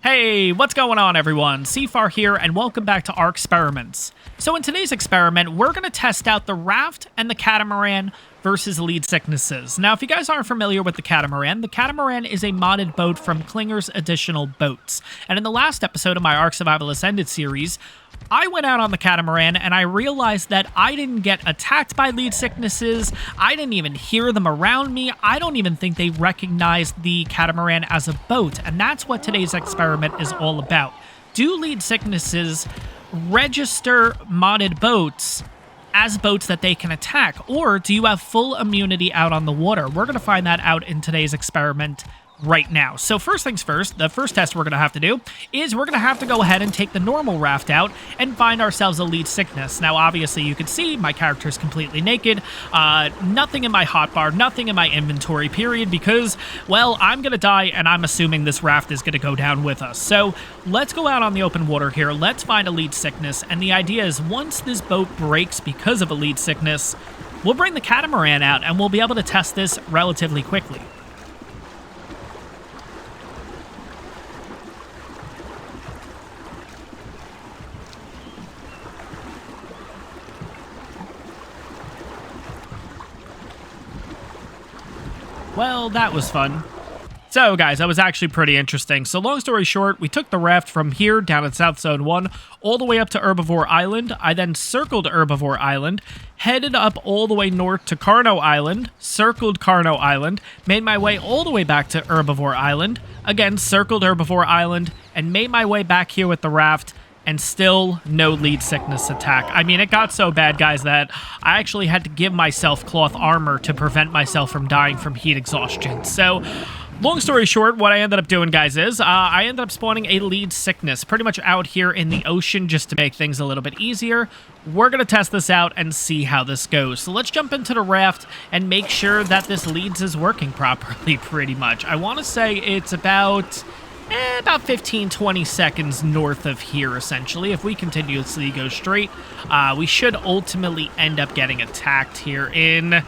Hey, what's going on everyone? Seafar here and welcome back to ARKsperiment. So in today's experiment, we're going to test out the Raft and the Catamaran versus Leedsichthys. Now, if you guys aren't familiar with the Catamaran is a modded boat from Klingers Additional Mods. And in the last episode of my ARK Survival Ascended series, I went out on the Catamaran and I realized that I didn't get attacked by Leedsichthys. I didn't even hear them around me. I don't even think they recognized the Catamaran as a boat. And that's what today's experiment is all about. Do Leedsichthys register modded boats as boats that they can attack? Or do you have full immunity out on the water? We're going to find that out in today's experiment right now. So first things first, the first test we're going to have to do is we're going to have to go ahead and take the normal raft out and find ourselves a Leedsichthys. Now, obviously, you can see my character is completely naked. Nothing in my hotbar, nothing in my inventory, period, because, well, I'm going to die, and I'm assuming this raft is going to go down with us. So let's go out on the open water here. Let's find a Leedsichthys, and the idea is once this boat breaks because of a Leedsichthys, we'll bring the Catamaran out, and we'll be able to test this relatively quickly. Well, that was fun. So, guys, that was actually pretty interesting. So, long story short, we took the raft from here down at South Zone 1 all the way up to Herbivore Island. I then circled Herbivore Island, headed up all the way north to Carno Island, circled Carno Island, made my way all the way back to Herbivore Island, again, circled Herbivore Island, and made my way back here with the raft, and still no Leedsichthys attack. I mean, it got so bad, guys, that I actually had to give myself cloth armor to prevent myself from dying from heat exhaustion. So, long story short, what I ended up doing, guys, is I ended up spawning a Leedsichthys pretty much out here in the ocean just to make things a little bit easier. We're going to test this out and see how this goes. So let's jump into the raft and make sure that this Leeds is working properly, pretty much. I want to say it's about 15-20 seconds north of here, essentially. If we continuously go straight, we should ultimately end up getting attacked here in,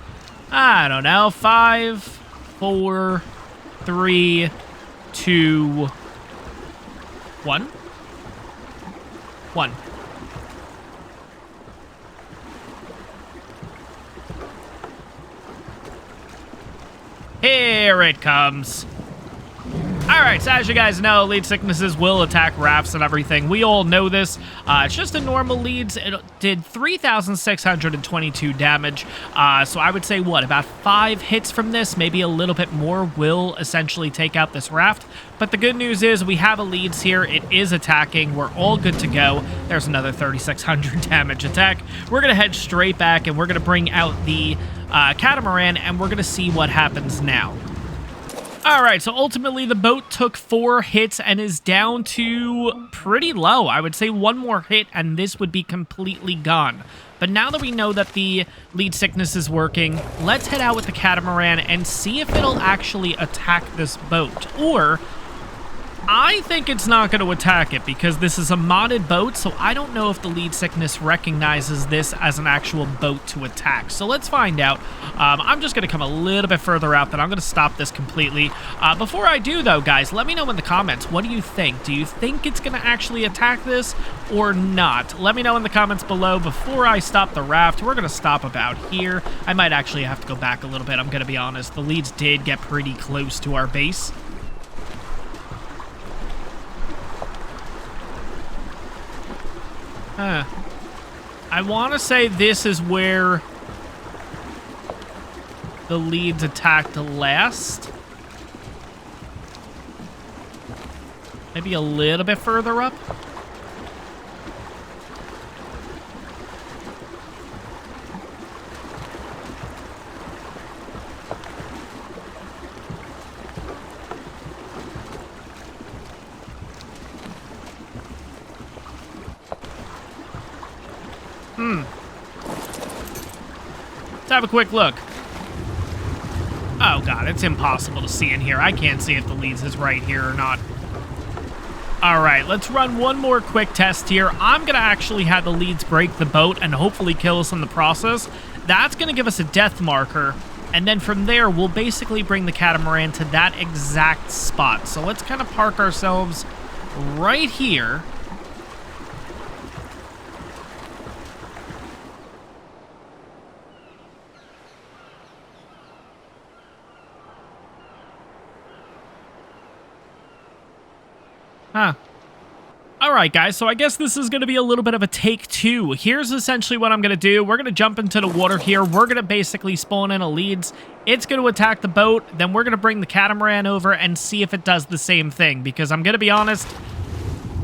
I don't know, 5, 4, 3, 2, 1. 1. Here it comes. Alright, so as you guys know, Leedsichthys will attack rafts and everything. We all know this. It's just a normal Leeds. It did 3,622 damage. So I would say, what, about 5 hits from this, maybe a little bit more, will essentially take out this raft. But the good news is we have a Leeds here. It is attacking. We're all good to go. There's another 3,600 damage attack. We're going to head straight back, and we're going to bring out the Catamaran, and we're going to see what happens now. Alright, so ultimately the boat took 4 hits and is down to pretty low. I would say one more hit and this would be completely gone. But now that we know that the Leedsichthys is working, let's head out with the Catamaran and see if it'll actually attack this boat. Or, I think it's not going to attack it because this is a modded boat, so I don't know if the Leedsichthys recognizes this as an actual boat to attack. So let's find out. I'm just going to come a little bit further out, then I'm going to stop this completely. Before I do, though, guys, let me know in the comments, what do you think? Do you think it's going to actually attack this or not? Let me know in the comments below before I stop the raft. We're going to stop about here. I might actually have to go back a little bit, I'm going to be honest. The Leeds did get pretty close to our base. I want to say this is where the Leeds attacked last. Maybe a little bit further up. Let's have a quick look. Oh god, it's impossible to see in here. I can't see if the Leeds is right here or not. Alright, let's run one more quick test here. I'm going to actually have the Leeds break the boat and hopefully kill us in the process. That's going to give us a death marker. And then from there, we'll basically bring the Catamaran to that exact spot. So let's kind of park ourselves right here. Huh. All right, guys, so I guess this is going to be a little bit of a take two. Here's essentially what I'm going to do. We're going to jump into the water here. We're going to basically spawn in a Leeds. It's going to attack the boat. Then we're going to bring the Catamaran over and see if it does the same thing. Because I'm going to be honest,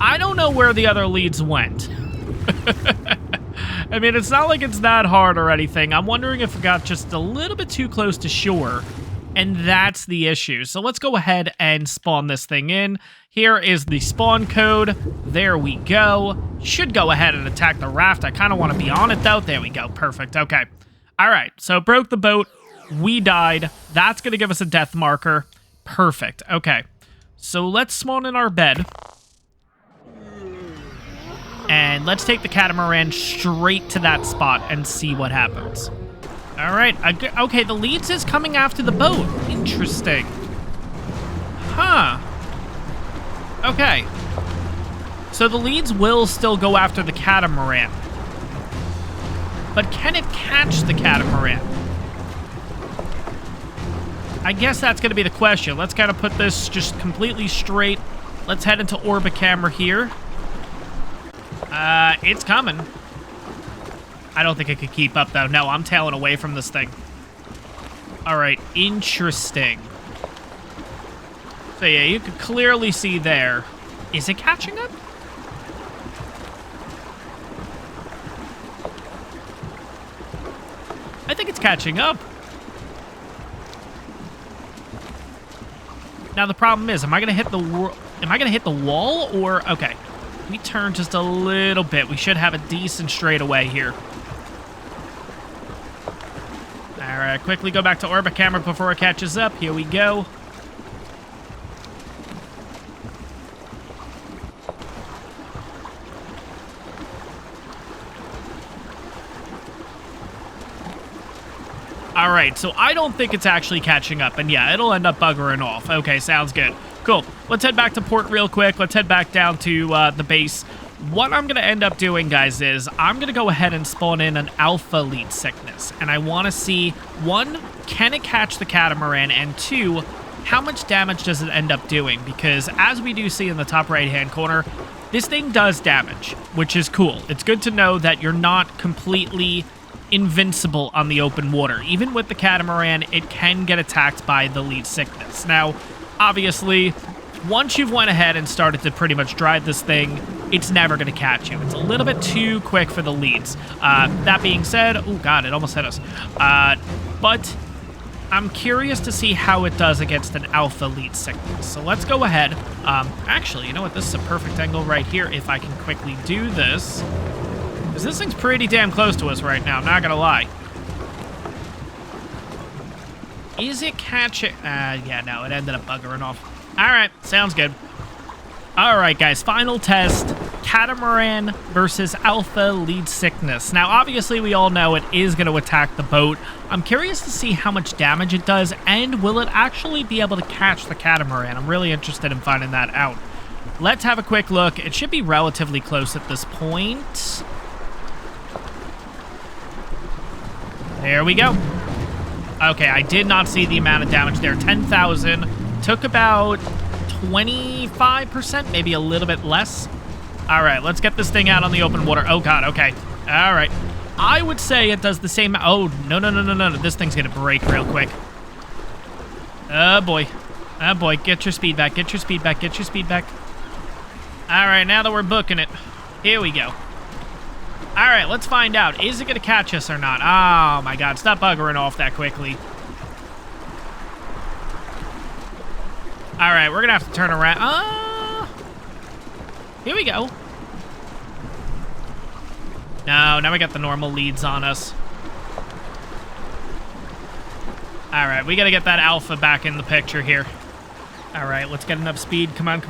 I don't know where the other Leeds went. I mean, it's not like it's that hard or anything. I'm wondering if it got just a little bit too close to shore. And that's the issue. So let's go ahead and spawn this thing in. Here is the spawn code. There we go. Should go ahead and attack the raft. I kind of want to be on it, though. There we go. Perfect. Okay. All right. So broke the boat. We died. That's going to give us a death marker. Perfect. Okay. So let's spawn in our bed. And let's take the Catamaran straight to that spot and see what happens. All right. Okay, the Leeds is coming after the boat. Interesting. Huh. Okay. So the Leeds will still go after the Catamaran. But can it catch the Catamaran? I guess that's going to be the question. Let's kind of put this just completely straight. Let's head into orbit camera here. It's coming. I don't think it could keep up, though. No, I'm tailing away from this thing. All right, interesting. So, yeah, you can clearly see there. Is it catching up? I think it's catching up. Now, the problem is, am I going to hit the wall or... Okay, we turn just a little bit. We should have a decent straightaway here. All right, quickly go back to orbit camera before it catches up. Here we go. All right, so I don't think it's actually catching up. And yeah, it'll end up buggering off. Okay, sounds good. Cool. Let's head back to port real quick. Let's head back down to the base. What I'm going to end up doing, guys, is I'm going to go ahead and spawn in an alpha Leedsichthys. And I want to see, one, can it catch the Catamaran? And two, how much damage does it end up doing? Because as we do see in the top right-hand corner, this thing does damage, which is cool. It's good to know that you're not completely invincible on the open water. Even with the Catamaran, it can get attacked by the Leedsichthys. Now, obviously, once you've went ahead and started to pretty much drive this thing, it's never going to catch you. It's a little bit too quick for the Leeds. That being said, oh god, it almost hit us. But I'm curious to see how it does against an alpha Leedsichthys. So let's go ahead. Actually, you know what? This is a perfect angle right here if I can quickly do this. Because this thing's pretty damn close to us right now, I'm not going to lie. Is it catching? Yeah, no, it ended up buggering off. All right, sounds good. All right, guys, final test. Catamaran versus alpha Leedsichthys. Now, obviously, we all know it is going to attack the boat. I'm curious to see how much damage it does, and will it actually be able to catch the Catamaran? I'm really interested in finding that out. Let's have a quick look. It should be relatively close at this point. There we go. Okay, I did not see the amount of damage there. 10,000. Took about 25%, maybe a little bit less. All right, let's get this thing out on the open water. Oh, God, okay. All right. I would say it does the same. Oh, no. This thing's going to break real quick. Oh, boy. Oh, boy. Get your speed back. Get your speed back. Get your speed back. All right, now that we're booking it, here we go. All right, let's find out. Is it going to catch us or not? Oh, my God. Stop buggering off that quickly. All right, we're going to have to turn around. Here we go. No, now we got the normal Leeds on us. All right, we got to get that alpha back in the picture here. All right, let's get enough speed. Come on.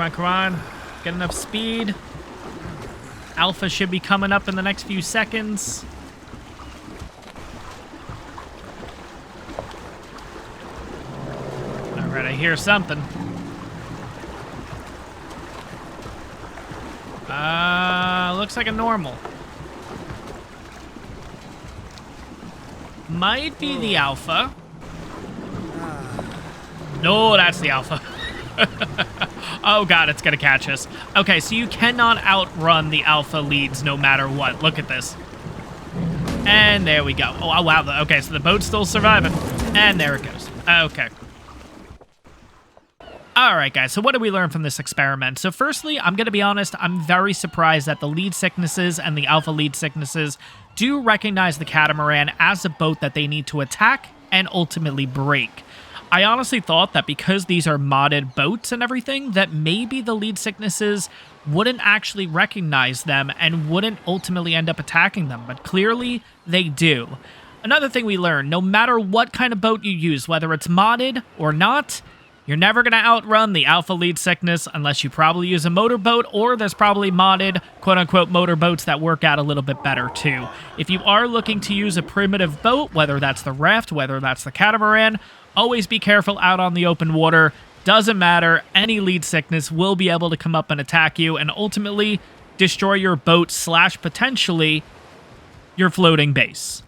Get enough speed. Alpha should be coming up in the next few seconds. All right, I hear something. Looks like a normal. Might be the alpha. No, that's the alpha. Oh god, it's gonna catch us. Okay, so you cannot outrun the alpha leads no matter what. Look at this. And there we go. Oh, wow. Okay, so the boat's still surviving. And there it goes. Okay. All right, guys, so what did we learn from this experiment? So firstly, I'm going to be honest, I'm very surprised that the Leedsichthys and the alpha Leedsichthys do recognize the Catamaran as a boat that they need to attack and ultimately break. I honestly thought that because these are modded boats and everything, that maybe the Leedsichthys wouldn't actually recognize them and wouldn't ultimately end up attacking them, but clearly they do. Another thing we learned, no matter what kind of boat you use, whether it's modded or not, you're never going to outrun the alpha Leedsichthys unless you probably use a motorboat, or there's probably modded, quote-unquote, motorboats that work out a little bit better, too. If you are looking to use a primitive boat, whether that's the Raft, whether that's the Catamaran, always be careful out on the open water. Doesn't matter, any Leedsichthys will be able to come up and attack you and ultimately destroy your boat / potentially your floating base.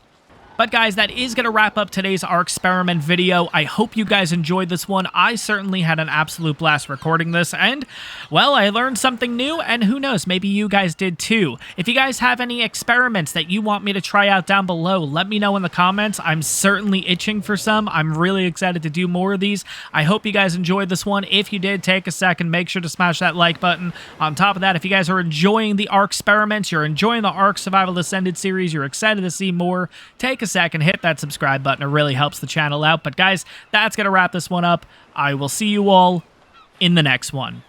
But guys, that is going to wrap up today's ARKsperiment video. I hope you guys enjoyed this one. I certainly had an absolute blast recording this, and, well, I learned something new, and who knows, maybe you guys did too. If you guys have any experiments that you want me to try out down below, let me know in the comments. I'm certainly itching for some. I'm really excited to do more of these. I hope you guys enjoyed this one. If you did, take a second, make sure to smash that like button. On top of that, if you guys are enjoying the ARKsperiment, you're enjoying the ARK Survival Ascended series, you're excited to see more, take a second, hit that subscribe button. It really helps the channel out. But guys, that's going to wrap this one up. I will see you all in the next one.